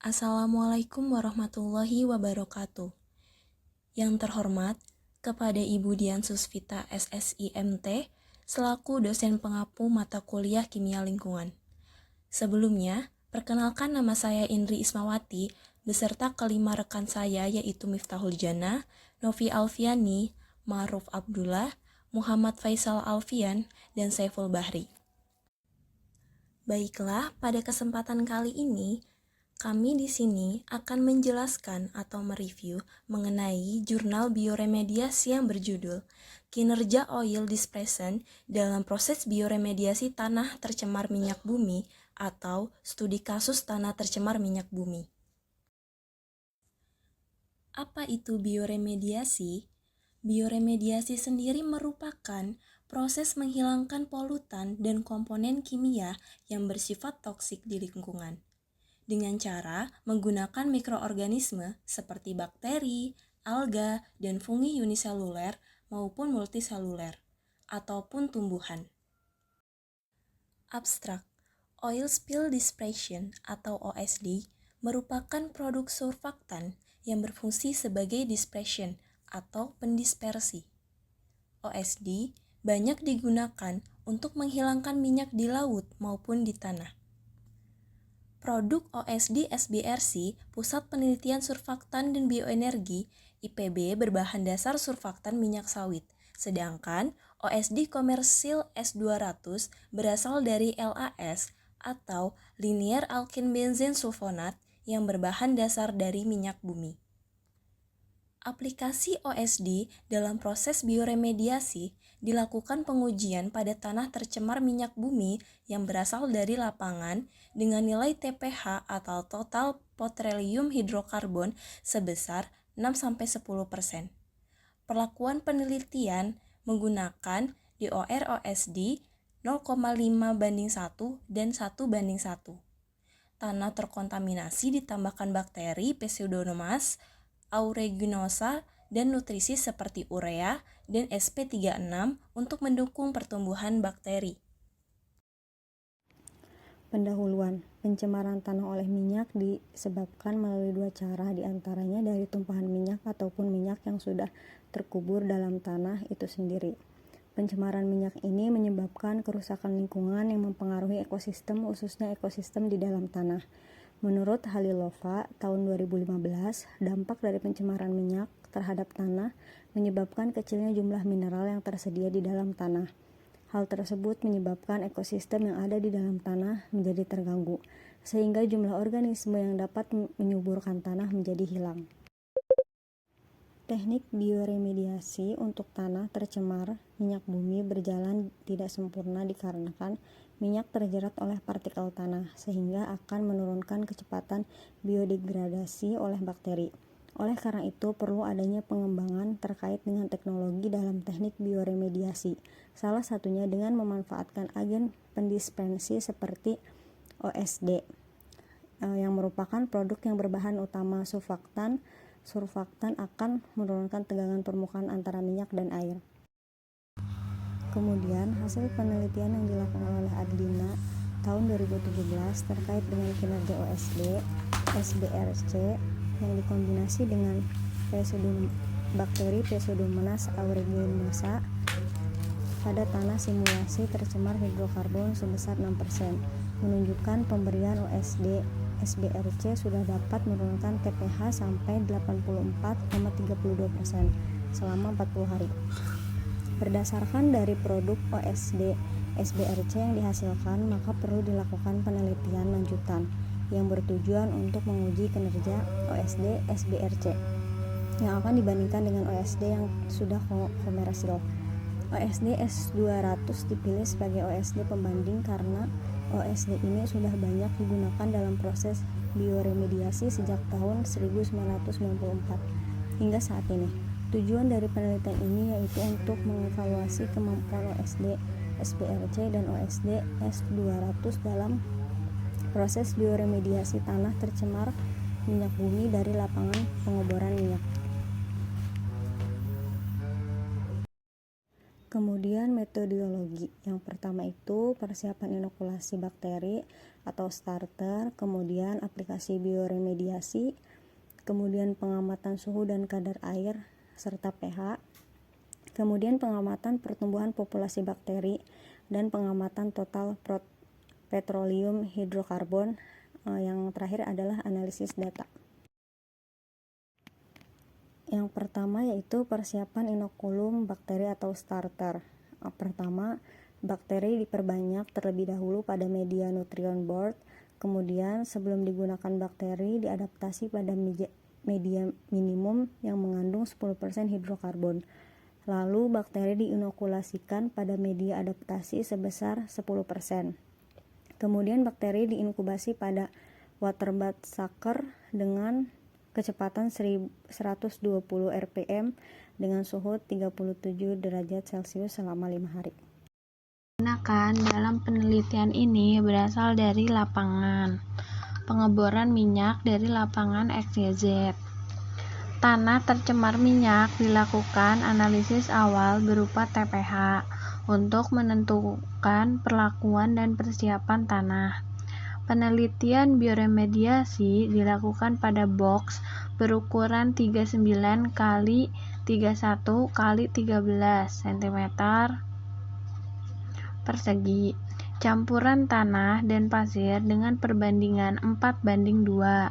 Assalamualaikum warahmatullahi wabarakatuh. Yang terhormat, kepada Ibu Dian Susvita SSIMT, selaku dosen pengampu mata kuliah Kimia Lingkungan. Sebelumnya, perkenalkan nama saya Indri Ismawati, beserta kelima rekan saya yaitu Miftahul Jannah, Novi Alfiani, Ma'ruf Abdullah, Muhammad Faisal Alfian, dan Saiful Bahri. Baiklah, pada kesempatan kali ini, kami di sini akan menjelaskan atau mereview mengenai jurnal bioremediasi yang berjudul Kinerja Oil Dispersion dalam Proses Bioremediasi Tanah Tercemar Minyak Bumi atau Studi Kasus Tanah Tercemar Minyak Bumi. Apa itu bioremediasi? Bioremediasi sendiri merupakan proses menghilangkan polutan dan komponen kimia yang bersifat toksik di lingkungan dengan cara menggunakan mikroorganisme seperti bakteri, alga, dan fungi uniseluler maupun multiseluler, ataupun tumbuhan. Abstrak, Oil Spill Dispersion atau OSD merupakan produk surfaktan yang berfungsi sebagai dispersion atau pendispersi. OSD banyak digunakan untuk menghilangkan minyak di laut maupun di tanah. Produk OSD SBRC, Pusat Penelitian Surfaktan dan Bioenergi, IPB berbahan dasar surfaktan minyak sawit, sedangkan OSD komersil S200 berasal dari LAS atau Linear Alkene Benzene Sulfonat yang berbahan dasar dari minyak bumi. Aplikasi OSD dalam proses bioremediasi dilakukan pengujian pada tanah tercemar minyak bumi yang berasal dari lapangan dengan nilai TPH atau total petroleum hidrokarbon sebesar 6-10%. Perlakuan penelitian menggunakan DOR-OSD 0,5:1 dan 1:1. Tanah terkontaminasi ditambahkan bakteri Pseudomonas aeruginosa dan nutrisi seperti urea dan SP36 untuk mendukung pertumbuhan bakteri. Pendahuluan, pencemaran tanah oleh minyak disebabkan melalui dua cara, diantaranya dari tumpahan minyak ataupun minyak yang sudah terkubur dalam tanah itu sendiri. Pencemaran minyak ini menyebabkan kerusakan lingkungan yang mempengaruhi ekosistem, khususnya ekosistem di dalam tanah. Menurut Halilova, tahun 2015, dampak dari pencemaran minyak terhadap tanah menyebabkan kecilnya jumlah mineral yang tersedia di dalam tanah. Hal tersebut menyebabkan ekosistem yang ada di dalam tanah menjadi terganggu, sehingga jumlah organisme yang dapat menyuburkan tanah menjadi hilang. Teknik bioremediasi untuk tanah tercemar minyak bumi berjalan tidak sempurna dikarenakan minyak terjerat oleh partikel tanah, sehingga akan menurunkan kecepatan biodegradasi oleh bakteri. Oleh karena itu, perlu adanya pengembangan terkait dengan teknologi dalam teknik bioremediasi, salah satunya dengan memanfaatkan agen pendispersi seperti OSD, yang merupakan produk yang berbahan utama surfaktan. Surfaktan akan menurunkan tegangan permukaan antara minyak dan air. Kemudian, hasil penelitian yang dilakukan oleh Adlina tahun 2017 terkait dengan kinerja OSD SBRC yang dikombinasi dengan bakteri Pseudomonas aeruginosa pada tanah simulasi tercemar hidrokarbon sebesar 6%, menunjukkan pemberian OSD SBRC sudah dapat menurunkan TPH sampai 84,32% selama 40 hari. Berdasarkan dari produk OSD SBRC yang dihasilkan, maka perlu dilakukan penelitian lanjutan yang bertujuan untuk menguji kinerja OSD SBRC yang akan dibandingkan dengan OSD yang sudah komersil. OSD S200 dipilih sebagai OSD pembanding karena OSD ini sudah banyak digunakan dalam proses bioremediasi sejak tahun 1994 hingga saat ini. Tujuan dari penelitian ini yaitu untuk mengevaluasi kemampuan OSD SBRC dan OSD S200 dalam proses bioremediasi tanah tercemar minyak bumi dari lapangan pengoboran minyak. Kemudian metodologi. Yang pertama itu persiapan inokulasi bakteri atau starter, kemudian aplikasi bioremediasi, kemudian pengamatan suhu dan kadar air serta pH, kemudian pengamatan pertumbuhan populasi bakteri, dan pengamatan total petroleum hidrokarbon. Yang terakhir adalah analisis data. Yang pertama yaitu persiapan inokulum bakteri atau starter. Pertama, bakteri diperbanyak terlebih dahulu pada media Nutrient board, kemudian sebelum digunakan bakteri diadaptasi pada media minimum yang mengandung 10% hidrokarbon. Lalu bakteri diinokulasikan pada media adaptasi sebesar 10%. Kemudian bakteri diinkubasi pada waterbath sucker dengan kecepatan 120 rpm dengan suhu 37 derajat Celcius selama 5 hari. Gunakan dalam penelitian ini berasal dari lapangan. Pengeboran minyak dari lapangan XYZ. Tanah tercemar minyak dilakukan analisis awal berupa TPH untuk menentukan perlakuan dan persiapan tanah. Penelitian bioremediasi dilakukan pada box berukuran 39 x 31 x 13 cm persegi. Campuran tanah dan pasir dengan perbandingan 4:2.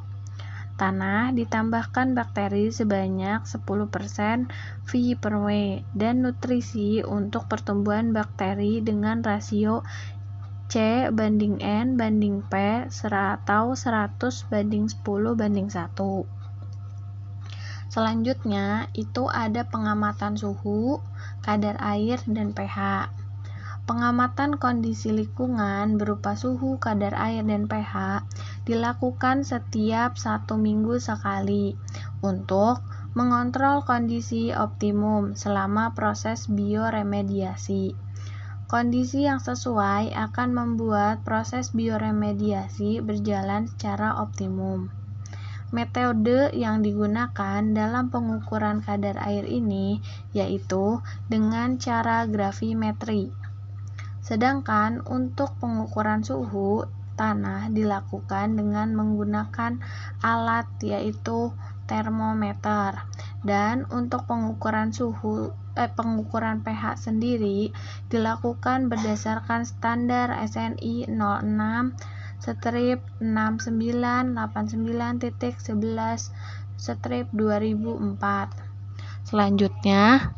Tanah ditambahkan bakteri sebanyak 10% V/W dan nutrisi untuk pertumbuhan bakteri dengan rasio C/N/P atau 100:10:1. Selanjutnya itu ada pengamatan suhu, kadar air, dan pH. Pengamatan kondisi lingkungan berupa suhu, kadar air, dan pH dilakukan setiap 1 minggu sekali untuk mengontrol kondisi optimum selama proses bioremediasi. Kondisi yang sesuai akan membuat proses bioremediasi berjalan secara optimum. Metode yang digunakan dalam pengukuran kadar air ini yaitu dengan cara gravimetri. Sedangkan untuk pengukuran suhu tanah dilakukan dengan menggunakan alat yaitu termometer. Dan untuk pengukuran pH sendiri dilakukan berdasarkan standar SNI 06-6989.11/2004. Selanjutnya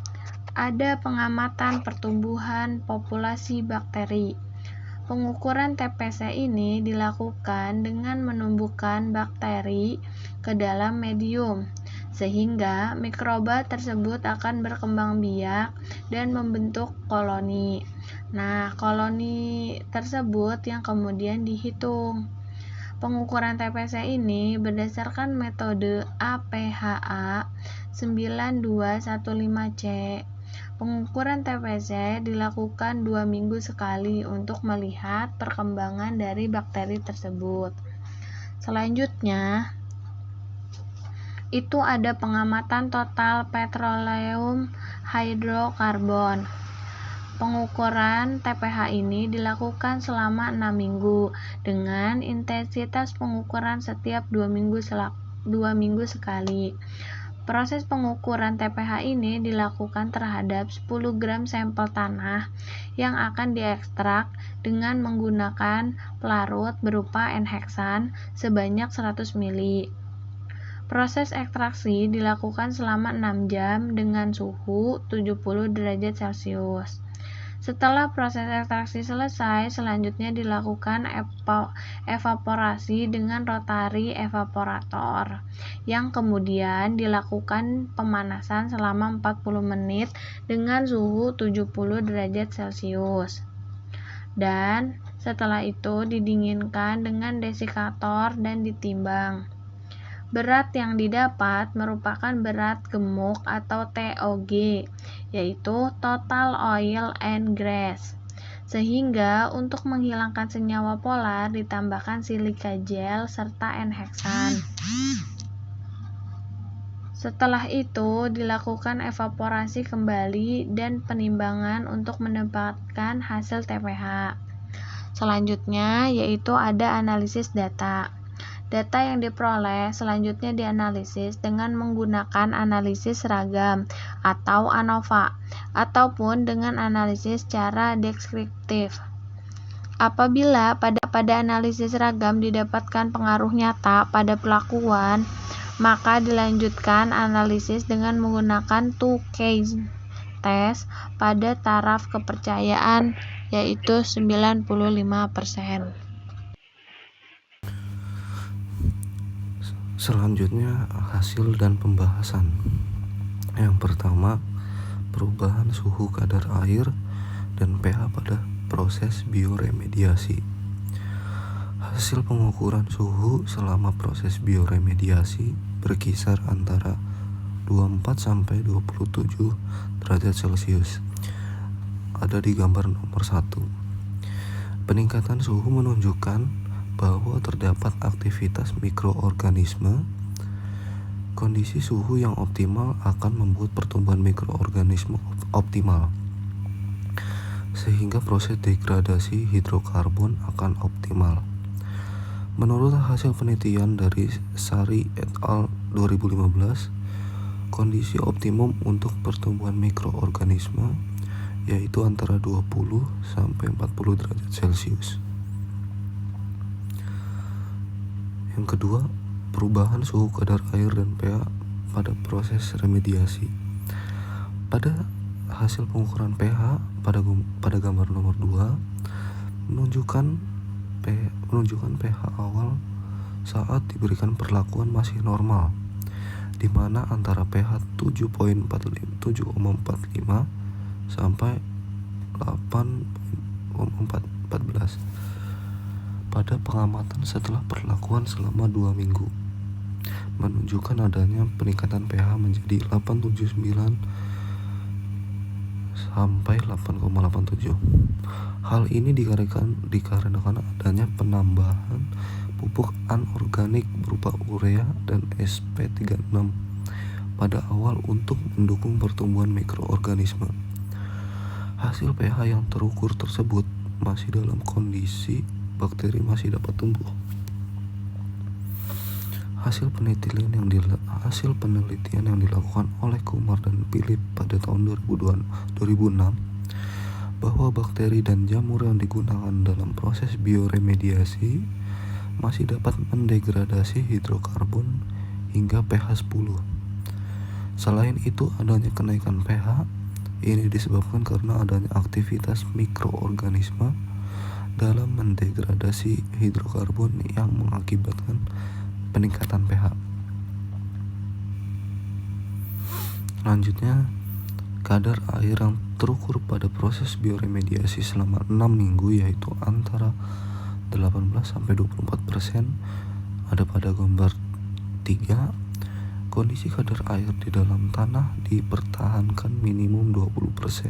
ada pengamatan pertumbuhan populasi bakteri. Pengukuran TPC ini dilakukan dengan menumbuhkan bakteri ke dalam medium, sehingga mikroba tersebut akan berkembang biak dan membentuk koloni. Nah, koloni tersebut yang kemudian dihitung. Pengukuran TPC ini berdasarkan metode APHA 9215C. Pengukuran TPC dilakukan 2 minggu sekali untuk melihat perkembangan dari bakteri tersebut. Selanjutnya, itu ada pengamatan total petroleum hidrokarbon. Pengukuran TPH ini dilakukan selama 6 minggu dengan intensitas pengukuran setiap 2 minggu sekali. Proses pengukuran TPH ini dilakukan terhadap 10 gram sampel tanah yang akan diekstrak dengan menggunakan pelarut berupa N-heksan sebanyak 100 ml. Proses ekstraksi dilakukan selama 6 jam dengan suhu 70 derajat Celcius. Setelah proses ekstraksi selesai, selanjutnya dilakukan evaporasi dengan rotary evaporator, yang kemudian dilakukan pemanasan selama 40 menit dengan suhu 70 derajat Celcius. Dan setelah itu didinginkan dengan desikator dan ditimbang. Berat yang didapat merupakan berat gemuk atau TOG, yaitu Total Oil and Gas. Sehingga untuk menghilangkan senyawa polar ditambahkan silika gel serta N-heksan. Setelah itu dilakukan evaporasi kembali dan penimbangan untuk mendapatkan hasil TPH. Selanjutnya yaitu ada analisis data. Data yang diperoleh selanjutnya dianalisis dengan menggunakan analisis seragam atau ANOVA ataupun dengan analisis secara deskriptif. Apabila pada analisis seragam didapatkan pengaruh nyata pada perlakuan, maka dilanjutkan analisis dengan menggunakan two-case test pada taraf kepercayaan yaitu 95%. Selanjutnya hasil dan pembahasan. Yang pertama, perubahan suhu kadar air dan pH pada proses bioremediasi. Hasil pengukuran suhu selama proses bioremediasi berkisar antara 24 sampai 27 derajat Celcius. Ada di gambar nomor 1. Peningkatan suhu menunjukkan bahwa terdapat aktivitas mikroorganisme. Kondisi suhu yang optimal akan membuat pertumbuhan mikroorganisme optimal, sehingga proses degradasi hidrokarbon akan optimal. Menurut hasil penelitian dari Sari et al. 2015, kondisi optimum untuk pertumbuhan mikroorganisme yaitu antara 20 sampai 40 derajat Celcius. Yang kedua, perubahan suhu kadar air dan pH pada proses remediasi. Pada hasil pengukuran pH pada gambar nomor 2 menunjukkan pH awal saat diberikan perlakuan masih normal, di mana antara pH 7,45 sampai 8,14 pada pengamatan setelah perlakuan selama 2 minggu, menunjukkan adanya peningkatan pH menjadi 8,79 sampai 8,87. Hal ini dikarenakan adanya penambahan pupuk anorganik berupa urea dan sp36 pada awal untuk mendukung pertumbuhan mikroorganisme. Hasil pH yang terukur tersebut masih dalam kondisi bakteri masih dapat tumbuh. Hasil penelitian yang dilakukan oleh Kumar dan Philip pada tahun 2006 bahwa bakteri dan jamur yang digunakan dalam proses bioremediasi masih dapat mendegradasi hidrokarbon hingga pH 10. Selain itu, adanya kenaikan pH ini disebabkan karena adanya aktivitas mikroorganisme dalam mendegradasi hidrokarbon yang mengakibatkan peningkatan pH. Selanjutnya, kadar air yang terukur pada proses bioremediasi selama 6 minggu yaitu antara 18-24%. Ada pada gambar 3. Kondisi kadar air di dalam tanah dipertahankan minimum 20%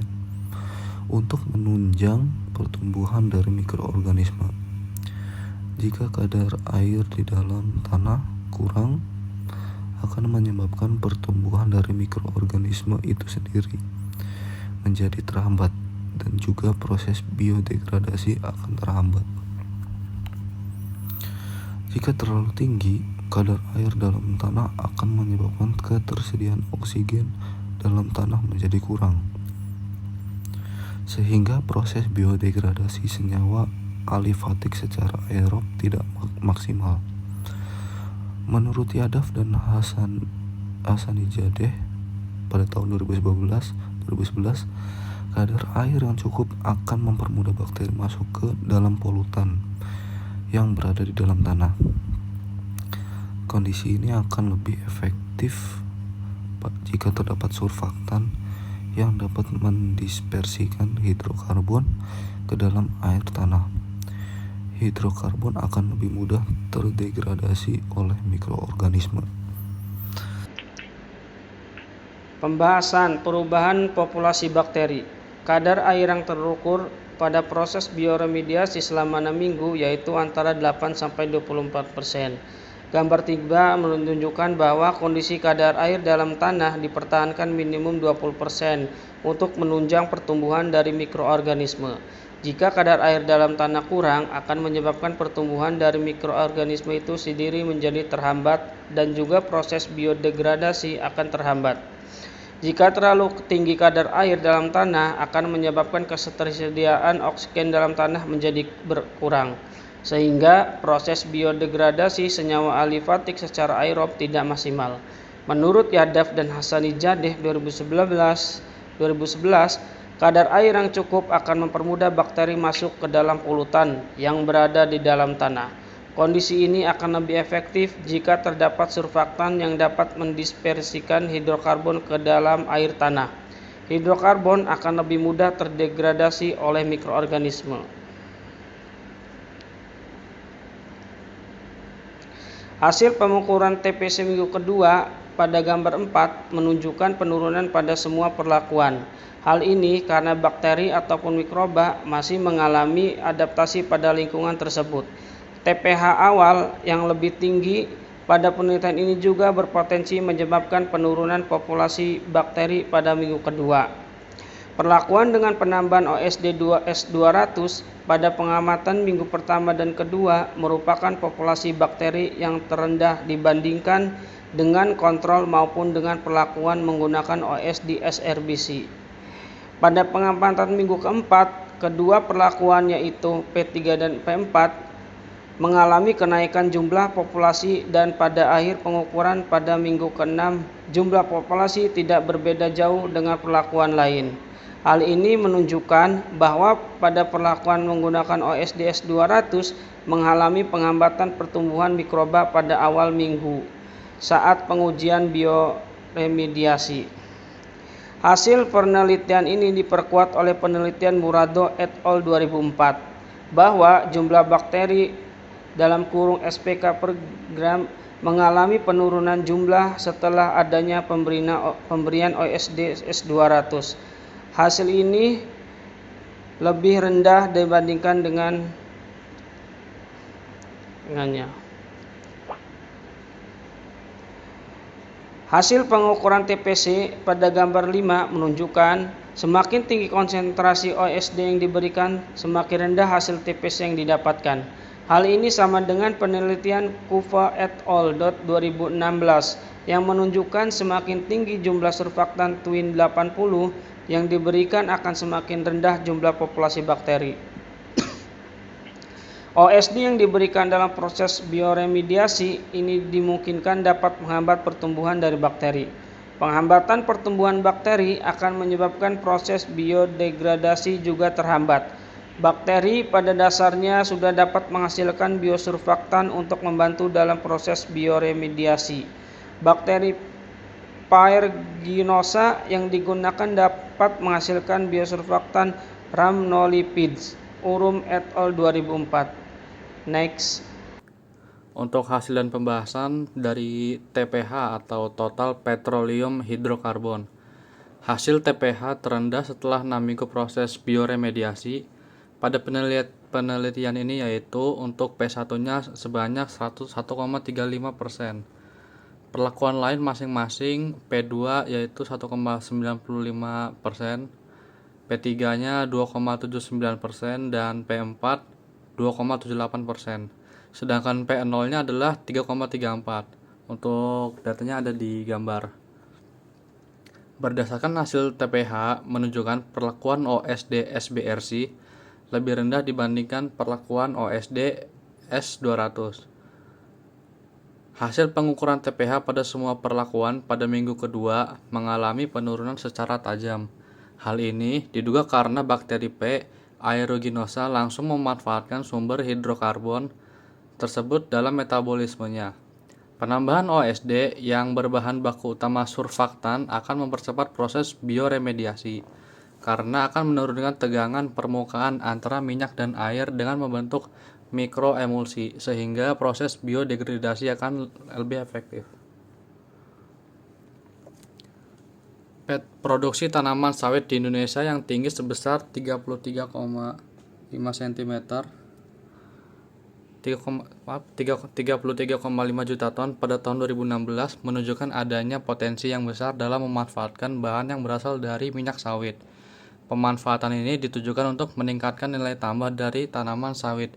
untuk menunjang pertumbuhan dari mikroorganisme. Jika kadar air di dalam tanah kurang, akan menyebabkan pertumbuhan dari mikroorganisme itu sendiri menjadi terhambat dan juga proses biodegradasi akan terhambat. Jika terlalu tinggi, kadar air dalam tanah akan menyebabkan ketersediaan oksigen dalam tanah menjadi kurang, sehingga proses biodegradasi senyawa alifatik secara aerob tidak maksimal. Menurut Yadav dan Hasanijadeh pada tahun 2011, kadar air yang cukup akan mempermudah bakteri masuk ke dalam polutan yang berada di dalam tanah. Kondisi ini akan lebih efektif jika terdapat surfaktan yang dapat mendispersikan hidrokarbon ke dalam air tanah. Hidrokarbon akan lebih mudah terdegradasi oleh mikroorganisme. Pembahasan perubahan populasi bakteri. Kadar air yang terukur pada proses bioremediasi selama 6 minggu yaitu antara 8-24%. Gambar 3 menunjukkan bahwa kondisi kadar air dalam tanah dipertahankan minimum 20% untuk menunjang pertumbuhan dari mikroorganisme. Jika kadar air dalam tanah kurang, akan menyebabkan pertumbuhan dari mikroorganisme itu sendiri menjadi terhambat dan juga proses biodegradasi akan terhambat. Jika terlalu tinggi kadar air dalam tanah, akan menyebabkan ketersediaan oksigen dalam tanah menjadi berkurang, sehingga proses biodegradasi senyawa alifatik secara aerob tidak maksimal. Menurut Yadav dan Hassanijadeh 2011, kadar air yang cukup akan mempermudah bakteri masuk ke dalam polutan yang berada di dalam tanah. Kondisi ini akan lebih efektif jika terdapat surfaktan yang dapat mendispersikan hidrokarbon ke dalam air tanah. Hidrokarbon akan lebih mudah terdegradasi oleh mikroorganisme. Hasil pengukuran TPC minggu kedua pada gambar 4 menunjukkan penurunan pada semua perlakuan. Hal ini karena bakteri ataupun mikroba masih mengalami adaptasi pada lingkungan tersebut. TPH awal yang lebih tinggi pada penelitian ini juga berpotensi menyebabkan penurunan populasi bakteri pada minggu kedua. Perlakuan dengan penambahan OSD-S200 pada pengamatan minggu pertama dan kedua merupakan populasi bakteri yang terendah dibandingkan dengan kontrol maupun dengan perlakuan menggunakan OSD-SRBC. Pada pengamatan minggu keempat, kedua perlakuan yaitu P3 dan P4 mengalami kenaikan jumlah populasi dan pada akhir pengukuran pada minggu ke-6, jumlah populasi tidak berbeda jauh dengan perlakuan lain. Hal ini menunjukkan bahwa pada perlakuan menggunakan OSD-S200 mengalami penghambatan pertumbuhan mikroba pada awal minggu saat pengujian bioremediasi. Hasil penelitian ini diperkuat oleh penelitian Murado et al. 2004 bahwa jumlah bakteri dalam kurung SPK per gram mengalami penurunan jumlah setelah adanya pemberian OSD-S200. Hasil ini lebih rendah dibandingkan dengannya. Hasil pengukuran TPC pada gambar 5 menunjukkan semakin tinggi konsentrasi OSD yang diberikan, semakin rendah hasil TPC yang didapatkan. Hal ini sama dengan penelitian Kuva et al. 2016 yang menunjukkan semakin tinggi jumlah surfaktan Twin 80 yang diberikan akan semakin rendah jumlah populasi bakteri. OSD yang diberikan dalam proses bioremediasi ini dimungkinkan dapat menghambat pertumbuhan dari bakteri. Penghambatan pertumbuhan bakteri akan menyebabkan proses biodegradasi juga terhambat. Bakteri pada dasarnya sudah dapat menghasilkan biosurfaktan untuk membantu dalam proses bioremediasi. Bakteri Pairginosa yang digunakan dapat menghasilkan biosurfaktan rhamnolipids. Urum et al. 2004. Next. Untuk hasil dan pembahasan dari TPH atau Total Petroleum Hydrocarbon. Hasil TPH terendah setelah 6 minggu proses bioremediasi. Pada penelitian ini yaitu untuk P1-nya sebanyak 101,35%. Perlakuan lain masing-masing P2 yaitu 1,95%, P3-nya 2,79% dan P4 2,78%. Sedangkan P0-nya adalah 3,34. Untuk datanya ada di gambar. Berdasarkan hasil TPH menunjukkan perlakuan OSD SBRC lebih rendah dibandingkan perlakuan OSD S200. Hasil pengukuran TPH pada semua perlakuan pada minggu kedua mengalami penurunan secara tajam. Hal ini diduga karena bakteri P. aeruginosa langsung memanfaatkan sumber hidrokarbon tersebut dalam metabolismenya. Penambahan OSD yang berbahan baku utama surfaktan akan mempercepat proses bioremediasi karena akan menurunkan tegangan permukaan antara minyak dan air dengan membentuk mikroemulsi sehingga proses biodegradasi akan lebih efektif. Produksi tanaman sawit di Indonesia yang tinggi sebesar 33,5 cm 33,5 juta ton pada tahun 2016 menunjukkan adanya potensi yang besar dalam memanfaatkan bahan yang berasal dari minyak sawit. Pemanfaatan ini ditujukan untuk meningkatkan nilai tambah dari tanaman sawit.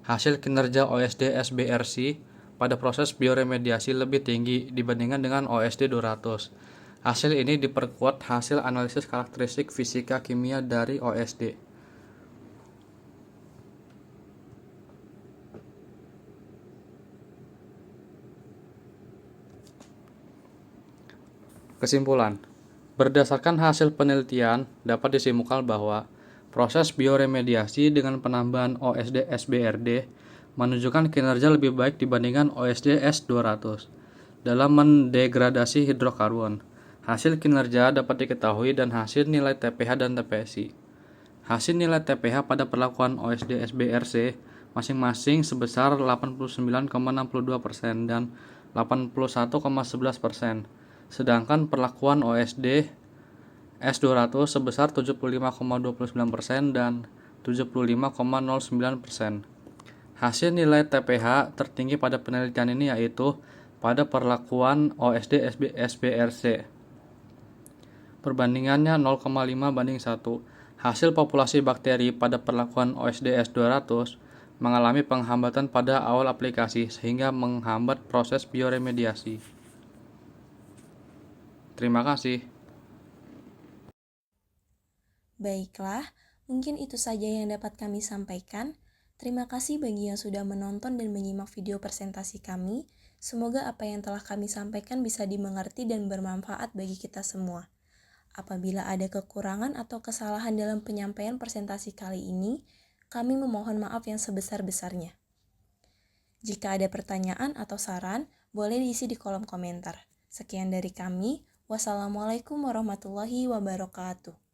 Hasil kinerja OSD SBRC pada proses bioremediasi lebih tinggi dibandingkan dengan OSD 200. Hasil ini diperkuat hasil analisis karakteristik fisika kimia dari OSD. Kesimpulan, berdasarkan hasil penelitian dapat disimpulkan bahwa proses bioremediasi dengan penambahan OSD SBRD menunjukkan kinerja lebih baik dibandingkan OSD S200 dalam mendegradasi hidrokarbon. Hasil kinerja dapat diketahui dan hasil nilai TPH dan TPSI. Hasil nilai TPH pada perlakuan OSD SBRC masing-masing sebesar 89,62% dan 81,11%. Sedangkan perlakuan OSD S200 sebesar 75,29% dan 75,09%. Hasil nilai TPH tertinggi pada penelitian ini yaitu pada perlakuan OSD SBRC. Perbandingannya 0,5:1. Hasil populasi bakteri pada perlakuan OSD S200 mengalami penghambatan pada awal aplikasi sehingga menghambat proses bioremediasi. Terima kasih. Baiklah, mungkin itu saja yang dapat kami sampaikan. Terima kasih bagi yang sudah menonton dan menyimak video presentasi kami. Semoga apa yang telah kami sampaikan bisa dimengerti dan bermanfaat bagi kita semua. Apabila ada kekurangan atau kesalahan dalam penyampaian presentasi kali ini, kami memohon maaf yang sebesar-besarnya. Jika ada pertanyaan atau saran, boleh diisi di kolom komentar. Sekian dari kami. Wassalamualaikum warahmatullahi wabarakatuh.